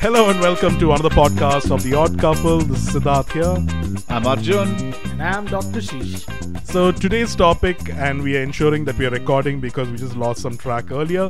Hello and welcome to another podcast of The Odd Couple. This is Siddharth here. I'm Arjun. And I'm Dr. Sheesh. So today's topic, and we are ensuring that we are recording because we just lost some track earlier,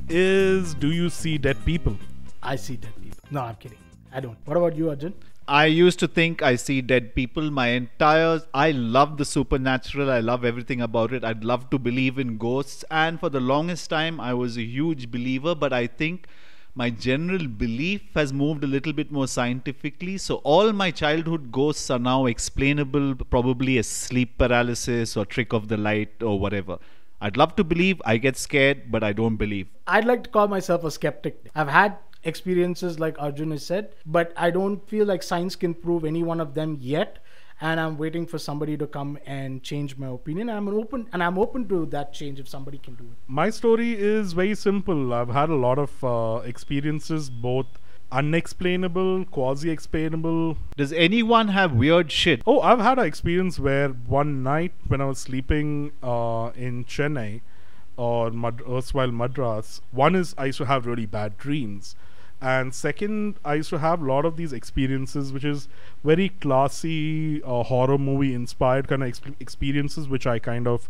is do you see dead people? I see dead people. No, I'm kidding. I don't. What about you, Arjun? I used to think I see dead people. I love the supernatural. I love everything about it. I'd love to believe in ghosts. And for the longest time, I was a huge believer. But I think my general belief has moved a little bit more scientifically. So all my childhood ghosts are now explainable, probably as sleep paralysis or trick of the light or whatever. I'd love to believe. I get scared, but I don't believe. I'd like to call myself a skeptic. I've had experiences like Arjun has said, but I don't feel like science can prove any one of them yet. And I'm waiting for somebody to come and change my opinion. I'm open to that change if somebody can do it. My story is very simple. I've had a lot of experiences, both unexplainable, quasi-explainable. Does anyone have weird shit? Oh, I've had an experience where one night when I was sleeping in Chennai or erstwhile Madras, one is I used to have really bad dreams. And second, I used to have a lot of these experiences, which is very classy, horror movie inspired kind of experiences, which I kind of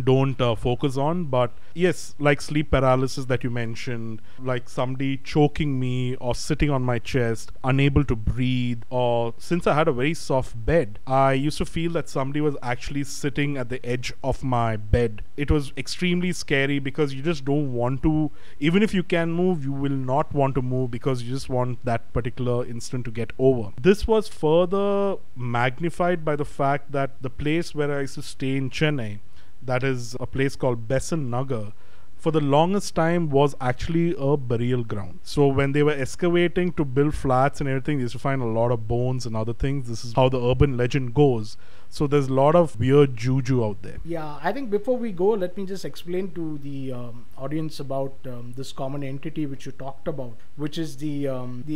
don't focus on. But yes, like sleep paralysis that you mentioned, like somebody choking me or sitting on my chest, unable to breathe, or since I had a very soft bed, I used to feel that somebody was actually sitting at the edge of my bed. It was extremely scary because you just don't want to, even if you can move, you will not want to move because you just want that particular instant to get over. This was further magnified by the fact that the place where I used to stay in Chennai, that is a place called Besant Nagar, for the longest time was actually a burial ground. So when they were excavating to build flats and everything, they used to find a lot of bones and other things. This is how the urban legend goes. So there's a lot of weird juju out there. Yeah, I think before we go, let me just explain to the audience about this common entity which you talked about, which is the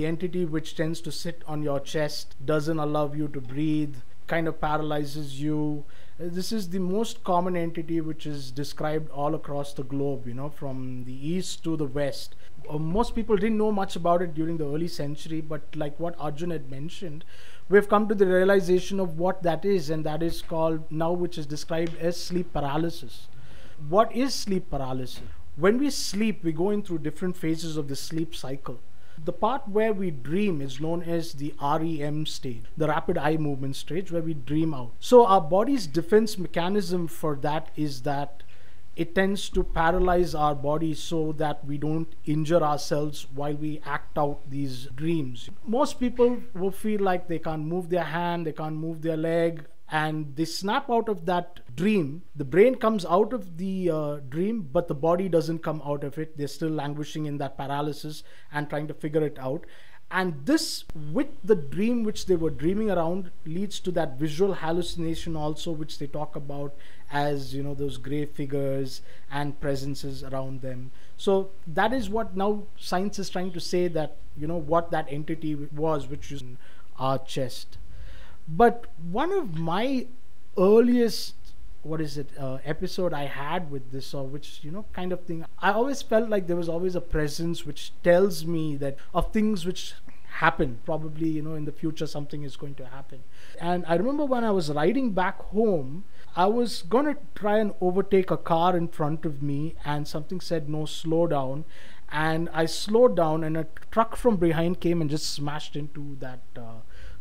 entity which tends to sit on your chest, doesn't allow you to breathe, kind of paralyzes you. This is the most common entity which is described all across the globe, from the east to the west. Most people didn't know much about it during the early century, but like what Arjun had mentioned, we've come to the realization of what that is, and that is called now, which is described as sleep paralysis. What is sleep paralysis? When we sleep, we go in through different phases of the sleep cycle. The part where we dream is known as the REM stage, the rapid eye movement stage, where we dream out. So our body's defense mechanism for that is that it tends to paralyze our body so that we don't injure ourselves while we act out these dreams. Most people will feel like they can't move their hand, they can't move their leg, and they snap out of that dream. The brain comes out of the dream, but the body doesn't come out of it. They're still languishing in that paralysis and trying to figure it out. And this, with the dream which they were dreaming around, leads to that visual hallucination also, which they talk about as, those gray figures and presences around them. So that is what now science is trying to say, that, what that entity was, which is in our chest. But one of my earliest episode I had with this, or which kind of thing, I always felt like there was always a presence which tells me that of things which happen, probably in the future something is going to happen. And I remember when I was riding back home, I was gonna try and overtake a car in front of me, and something said no, slow down. And I slowed down, and a truck from behind came and just smashed into that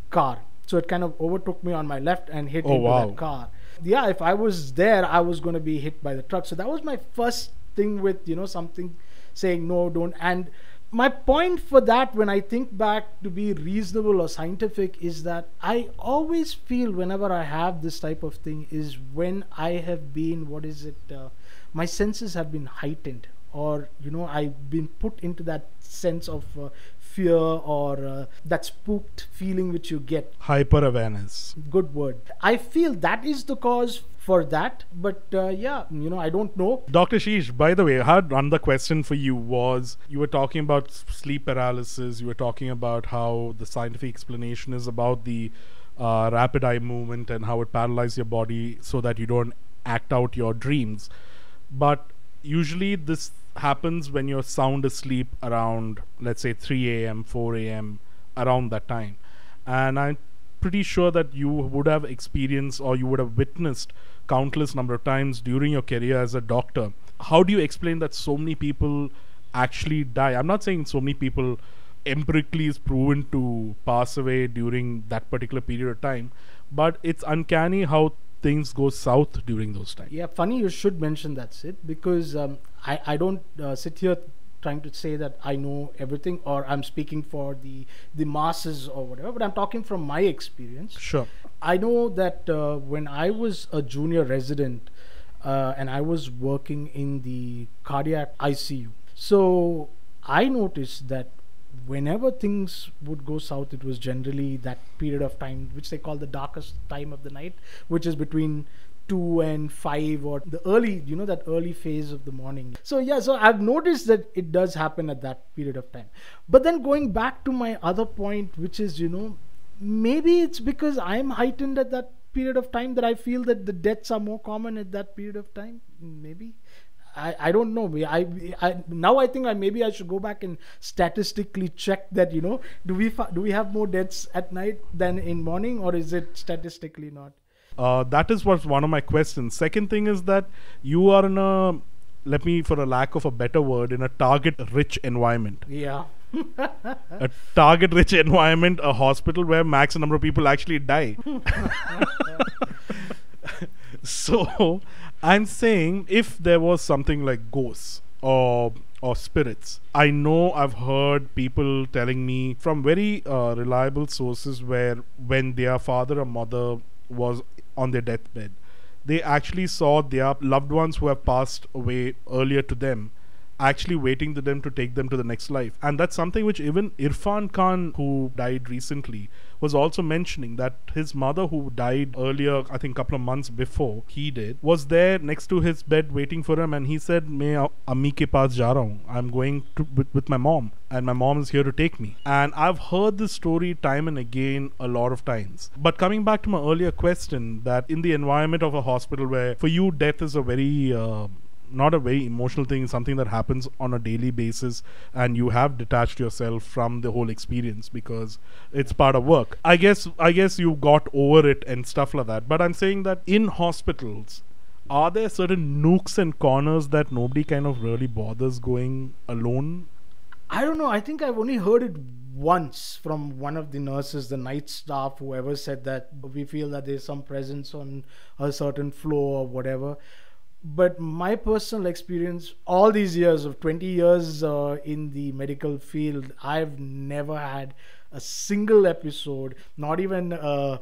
car. So it kind of overtook me on my left and hit into that car. Yeah, if I was there, I was going to be hit by the truck. So that was my first thing with, something saying no, don't. And my point for that, when I think back to be reasonable or scientific, is that I always feel whenever I have this type of thing is when I have been, my senses have been heightened, or, I've been put into that sense of fear, or that spooked feeling which you get. Hyper awareness. Good word. I feel that is the cause for that, but I don't know. Dr. Sheesh, by the way, I had another question for you. Was you were talking about sleep paralysis, you were talking about how the scientific explanation is about the rapid eye movement and how it paralyzes your body so that you don't act out your dreams. But usually this happens when you're sound asleep around, let's say, 3 a.m., 4 a.m., around that time. And I'm pretty sure that you would have experienced or you would have witnessed countless number of times during your career as a doctor. How do you explain that so many people actually die? I'm not saying so many people empirically is proven to pass away during that particular period of time, but it's uncanny how things go south during those times. Yeah, funny you should mention that, Sid, because I don't sit here trying to say that I know everything or I'm speaking for the masses or whatever, but I'm talking from my experience. Sure. I know that when I was a junior resident and I was working in the cardiac ICU, so I noticed that whenever things would go south, it was generally that period of time which they call the darkest time of the night, which is between 2 and 5 or the early, that early phase of the morning. So yeah, so I've noticed that it does happen at that period of time. But then going back to my other point, which is, maybe it's because I'm heightened at that period of time that I feel that the deaths are more common at that period of time. Maybe. I don't know. Now I think maybe I should go back and statistically check that, do we have more deaths at night than in morning, or is it statistically not? That is what's one of my questions. Second thing is that you are in a, let me, for a lack of a better word, in a target-rich environment. Yeah. A target-rich environment, a hospital where max number of people actually die. So, I'm saying if there was something like ghosts or spirits, I know I've heard people telling me from very reliable sources where when their father or mother was on their deathbed, they actually saw their loved ones who have passed away earlier to them actually waiting to them to take them to the next life. And that's something which even Irfan Khan, who died recently, was also mentioning, that his mother, who died earlier, I think a couple of months before he did, was there next to his bed waiting for him, and he said, "Main ammi ke paas ja raha hu. I'm going with my mom, and my mom is here to take me." And I've heard this story time and again a lot of times. But coming back to my earlier question, that in the environment of a hospital where for you death is a very not a very emotional thing, something that happens on a daily basis, and you have detached yourself from the whole experience because it's part of work. I guess you got over it and stuff like that. But I'm saying that in hospitals, are there certain nooks and corners that nobody kind of really bothers going alone? I don't know. I think I've only heard it once from one of the nurses, the night staff, whoever said that we feel that there's some presence on a certain floor or whatever. But my personal experience, all these years of 20 years in the medical field, I've never had a single episode, not even a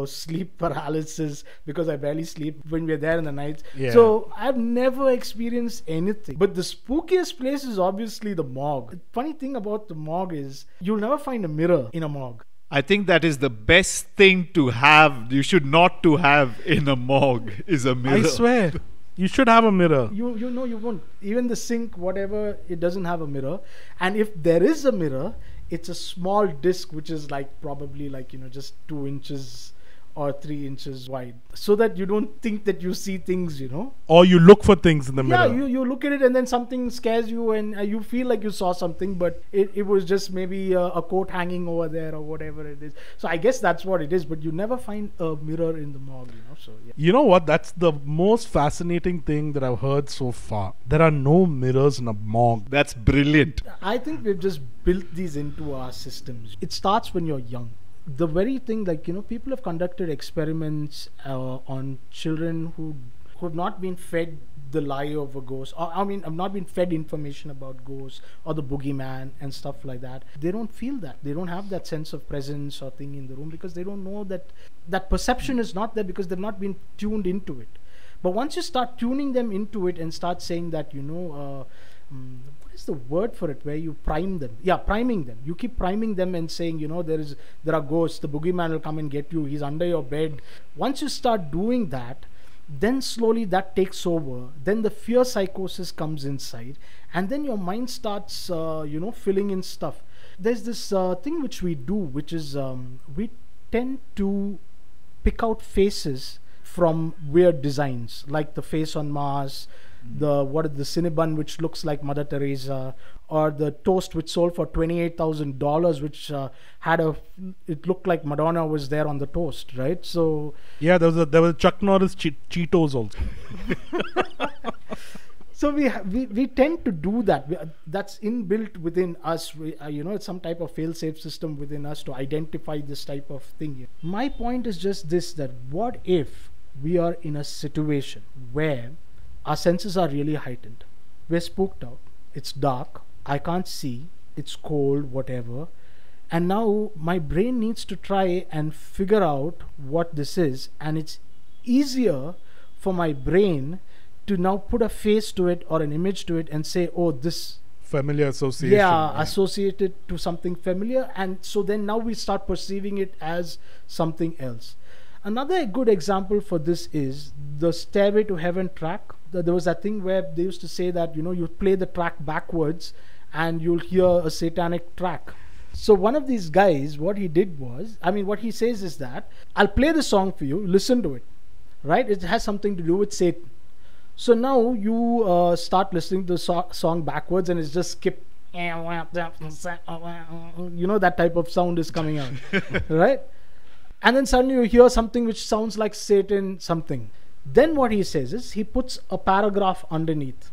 sleep paralysis, because I barely sleep when we're there in the nights. Yeah. So I've never experienced anything. But the spookiest place is obviously the morgue. The funny thing about the morgue is you'll never find a mirror in a morgue. I think that is the best thing to have. You should not to have in a morgue is a mirror. I swear. You should have a mirror. You won't. Even the sink, whatever, it doesn't have a mirror. And if there is a mirror, it's a small disc which is like probably like, just 2 inches or 3 inches wide, so that you don't think that you see things, Or you look for things in the mirror. Yeah, you look at it and then something scares you and you feel like you saw something, but it was just maybe a coat hanging over there or whatever it is. So I guess that's what it is, but you never find a mirror in the morgue, So yeah. You know what? That's the most fascinating thing that I've heard so far. There are no mirrors in a morgue. That's brilliant. I think we've just built these into our systems. It starts when you're young. The very thing, like, people have conducted experiments on children who have not been fed the lie of a ghost, or have not been fed information about ghosts or the boogeyman and stuff like that. They don't feel that. They don't have that sense of presence or thing in the room because they don't know that perception is not there because they've not been tuned into it. But once you start tuning them into it and start saying that, what is the word for it, where you prime them? Yeah, priming them. You keep priming them and saying, there are ghosts, the boogeyman will come and get you, he's under your bed. Once you start doing that, then slowly that takes over. Then the fear psychosis comes inside, and then your mind starts, filling in stuff. There's this thing which we do, which is we tend to pick out faces from weird designs, like the face on Mars, the Cinnabon which looks like Mother Teresa, or the toast which sold for $28,000, which it looked like Madonna was there on the toast, right? So Yeah, there was Chuck Norris Cheetos also. so we tend to do that. That's inbuilt within us. It's some type of fail-safe system within us to identify this type of thing. My point is just this: that what if we are in a situation where our senses are really heightened, we're spooked out, it's dark, I can't see, it's cold, whatever, and now my brain needs to try and figure out what this is, and it's easier for my brain to now put a face to it or an image to it and say, oh, this, Familiar association. yeah, associate it to something familiar, and so then now we start perceiving it as something else. Another good example for this is the Stairway to Heaven track. There was that thing where they used to say that, you play the track backwards and you'll hear a satanic track. So one of these guys, what he did was, what he says is that, I'll play the song for you, listen to it, right? It has something to do with Satan. So now you start listening to the song backwards and it's just skip. That type of sound is coming out, right? And then suddenly you hear something which sounds like Satan something. Then what he says is, he puts a paragraph underneath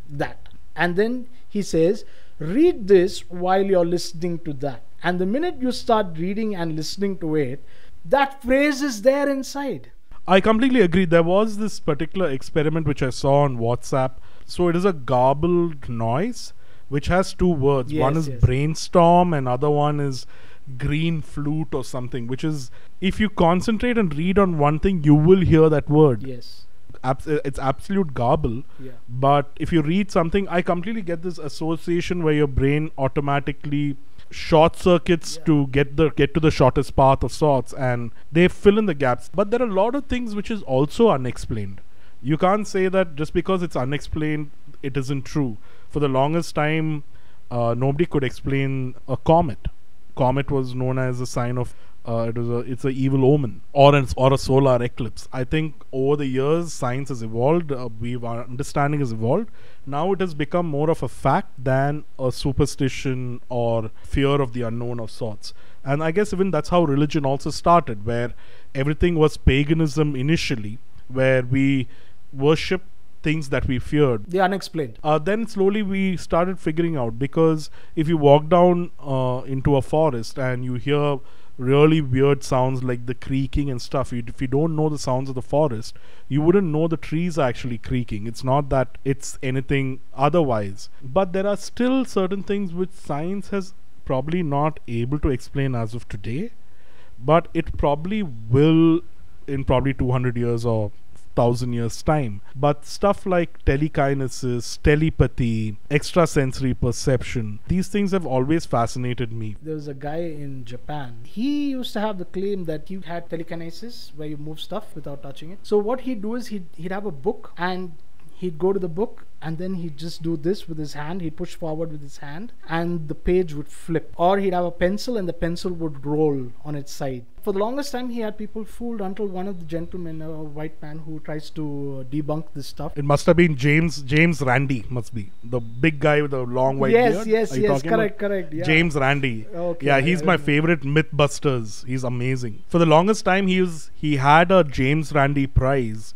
that. And then he says, read this while you're listening to that. And the minute you start reading and listening to it, that phrase is there inside. I completely agree. There was this particular experiment which I saw on WhatsApp. So it is a garbled noise which has two words. One is brainstorm and other one is green flute or something, which is, if you concentrate and read on one thing, you will hear that word. Yes. It's absolute garble. Yeah. But if you read something, I completely get this association where your brain automatically short circuits to get to the shortest path of sorts, and they fill in the gaps. But there are a lot of things which is also unexplained. You can't say that just because it's unexplained, it isn't true. For the longest time, nobody could explain a comet. Comet was known as a sign of it's an evil omen, or a solar eclipse. I think over the years science has evolved, our understanding has evolved. Now it has become more of a fact than a superstition or fear of the unknown of sorts. And I guess even that's how religion also started, where everything was paganism initially, where we worship things that we feared. The unexplained. Then slowly we started figuring out, because if you walk down into a forest and you hear really weird sounds like the creaking and stuff, if you don't know the sounds of the forest, you wouldn't know the trees are actually creaking. It's not that it's anything otherwise. But there are still certain things which science has probably not able to explain as of today, but it probably will in probably 200 years or 1,000 years time. But stuff like telekinesis, telepathy, extrasensory perception, these things have always fascinated me. There was a guy in Japan. He used to have the claim that he had telekinesis, where you move stuff without touching it. So what he'd do is he'd have a book, and he'd go to the book, and then he'd just do this with his hand. He'd push forward with his hand and the page would flip. Or he'd have a pencil and the pencil would roll on its side. For the longest time he had people fooled, until one of the gentlemen, a white man who tries to debunk this stuff. It must have been James Randi, must be the big guy with the long white beard. Yes, correct. Yeah. James Randi. Okay, yeah, he's my favorite Mythbusters. He's amazing. For the longest time he had a James Randi prize,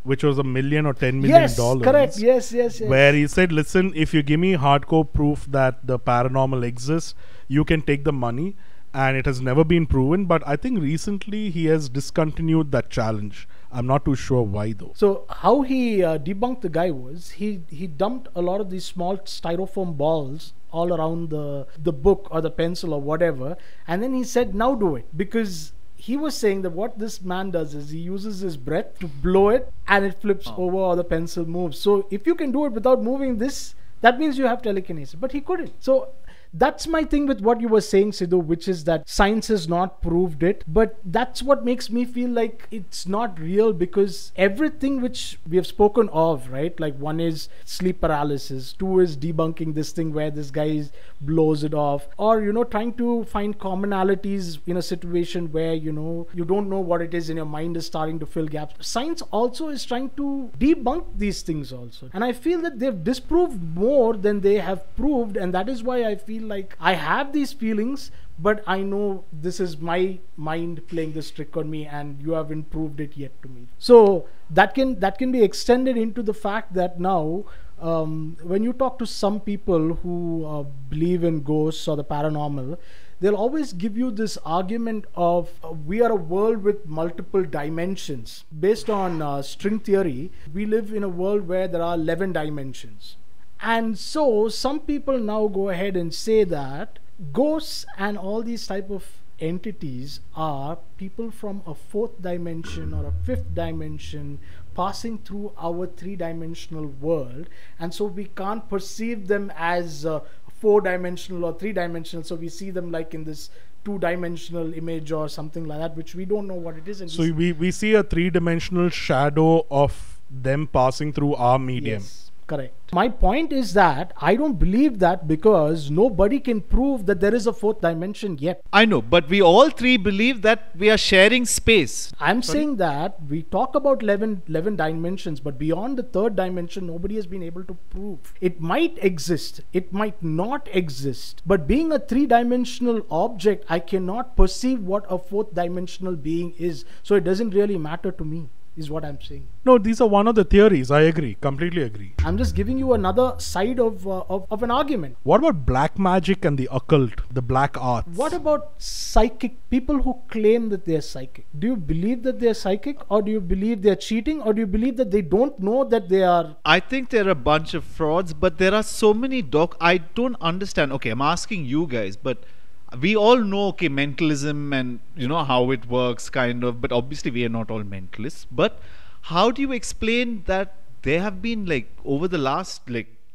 which was $1 million or $10 million. Yes, correct. Yes. Where he said, listen, if you give me hardcore proof that the paranormal exists, you can take the money. And it has never been proven. But I think recently he has discontinued that challenge. I'm not too sure why though. So how he debunked the guy was, he dumped a lot of these small styrofoam balls all around the book or the pencil or whatever. And then he said, now do it. Because he was saying that what this man does is he uses his breath to blow it and it flips over or the pencil moves. So if you can do it without moving this, that means you have telekinesis. But he couldn't. So That's my thing with what you were saying, Sidhu, which is that science has not proved it. But that's what makes me feel like it's not real, because everything which we have spoken of, right? Like, one is sleep paralysis, two is debunking this thing where this guy blows it off, or, trying to find commonalities in a situation where, you don't know what it is and your mind is starting to fill gaps. Science also is trying to debunk these things also. And I feel that they've disproved more than they have proved, and that is why I feel like I have these feelings, but I know this is my mind playing this trick on me, and you haven't proved it yet to me. So that can be extended into the fact that now, when you talk to some people who believe in ghosts or the paranormal, they'll always give you this argument of we are a world with multiple dimensions. Based on string theory, we live in a world where there are 11 dimensions. And so some people now go ahead and say that ghosts and all these type of entities are people from a fourth dimension or a fifth dimension passing through our three-dimensional world, and so we can't perceive them as four-dimensional or three-dimensional, so we see them like in this two-dimensional image or something like that, which we don't know what it is. And so we see a three-dimensional shadow of them passing through our medium. Yes. Correct. My point is that I don't believe that, because nobody can prove that there is a fourth dimension yet. I know, but we all three believe that we are sharing space. I'm saying that we talk about 11 dimensions, but beyond the third dimension, nobody has been able to prove. It might exist, it might not exist, but being a three-dimensional object, I cannot perceive what a fourth dimensional being is. So it doesn't really matter to me, is what I'm saying. No, these are one of the theories. I agree. Completely agree. I'm just giving you another side of an argument. What about black magic and the occult, the black arts? What about psychic people who claim that they're psychic? Do you believe that they're psychic, or do you believe they're cheating, or do you believe that they don't know that they are? I think there are a bunch of frauds, but there are so many I don't understand. Okay, I'm asking you guys, but we all know, okay, mentalism and how it works, kind of, but obviously we are not all mentalists. But how do you explain that there have been, like, over the last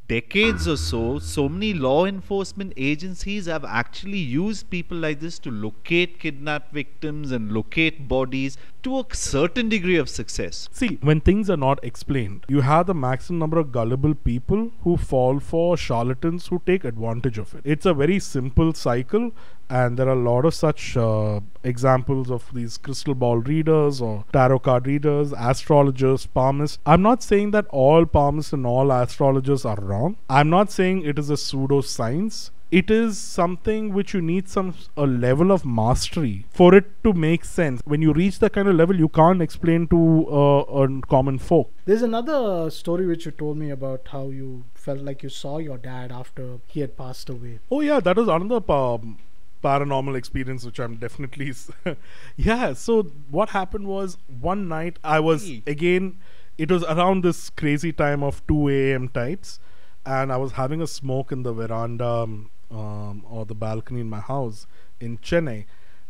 decades or so many law enforcement agencies have actually used people like this to locate kidnapped victims and locate bodies to a certain degree of success? See, when things are not explained, you have the maximum number of gullible people who fall for charlatans who take advantage of it. It's a very simple cycle, and there are a lot of such examples of these crystal ball readers or tarot card readers, astrologers, palmists. I'm not saying that all palmists and all astrologers are wrong. I'm not saying it is a pseudoscience. It is something which you need a level of mastery for it to make sense. When you reach that kind of level, you can't explain to a common folk. There's another story which you told me about how you felt like you saw your dad after he had passed away. Oh yeah, that was another paranormal experience which I'm definitely yeah. So what happened was, one night I was, again, it was around this crazy time of 2 a.m. types, and I was having a smoke in the veranda or the balcony in my house in Chennai,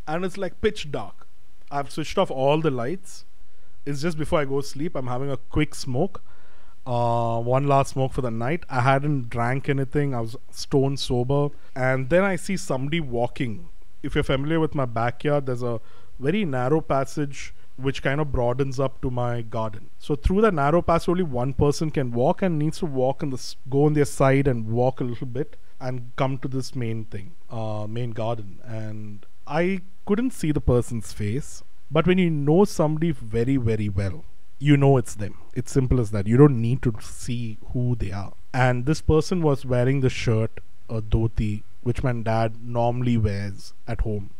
and it's like pitch dark. I've switched off all the lights. It's just before I go to sleep. I'm having a quick smoke, one last smoke for the night. I hadn't drank anything. I was stone sober, and then I see somebody walking. If you're familiar with my backyard, there's a very narrow passage which kind of broadens up to my garden. So through that narrow passage, only one person can walk, and needs to walk go on their side and walk a little bit and come to this main garden. And I couldn't see the person's face, but when you know somebody very, very well, you know it's them. It's simple as that. You don't need to see who they are. And this person was wearing the shirt, a dhoti, which my dad normally wears at home,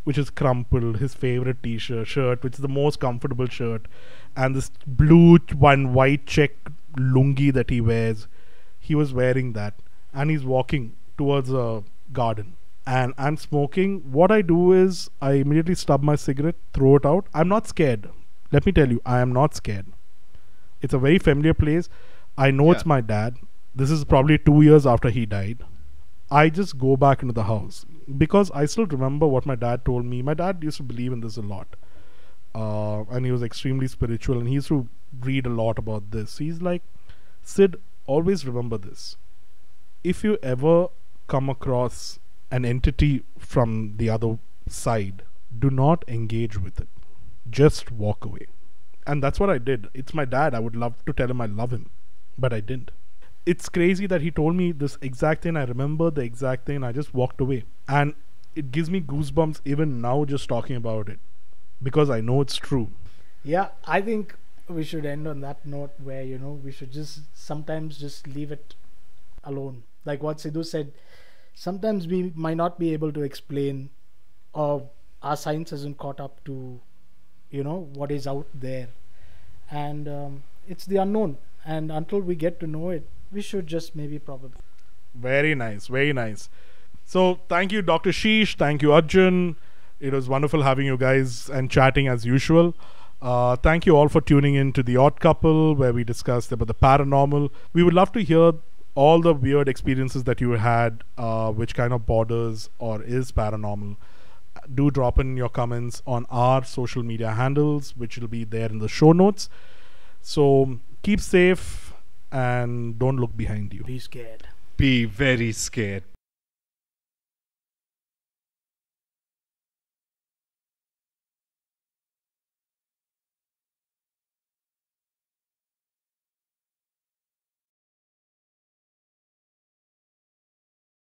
which is crumpled, his favorite shirt, which is the most comfortable shirt, and this blue white check lungi that he wears. He was wearing that, and he's walking towards a garden. And I'm smoking. What I do is I immediately stub my cigarette, throw it out. I'm not scared. Let me tell you, I am not scared. It's a very familiar place. I know it's my dad. This is probably 2 years after he died. I just go back into the house because I still remember what my dad told me. My dad used to believe in this a lot, and he was extremely spiritual, and he used to read a lot about this. He's like, Sid, always remember this. If you ever come across an entity from the other side, do not engage with it. Just walk away. And that's what I did. It's my dad. I would love to tell him I love him, but I didn't. It's crazy that he told me this exact thing. I remember the exact thing. I just walked away. And it gives me goosebumps even now just talking about it, because I know it's true. Yeah, I think we should end on that note where, we should just sometimes just leave it alone. Like what Sidhu said, sometimes we might not be able to explain, or our science hasn't caught up to, what is out there. And it's the unknown. And until we get to know it, we should just maybe probably. Very nice. Very nice. So thank you, Dr. Sheesh. Thank you, Arjun. It was wonderful having you guys and chatting as usual. Thank you all for tuning in to The Odd Couple, where we discussed about the paranormal. We would love to hear all the weird experiences that you had, which kind of borders or is paranormal. Do drop in your comments on our social media handles, which will be there in the show notes. So keep safe and don't look behind you. Be scared. Be very scared.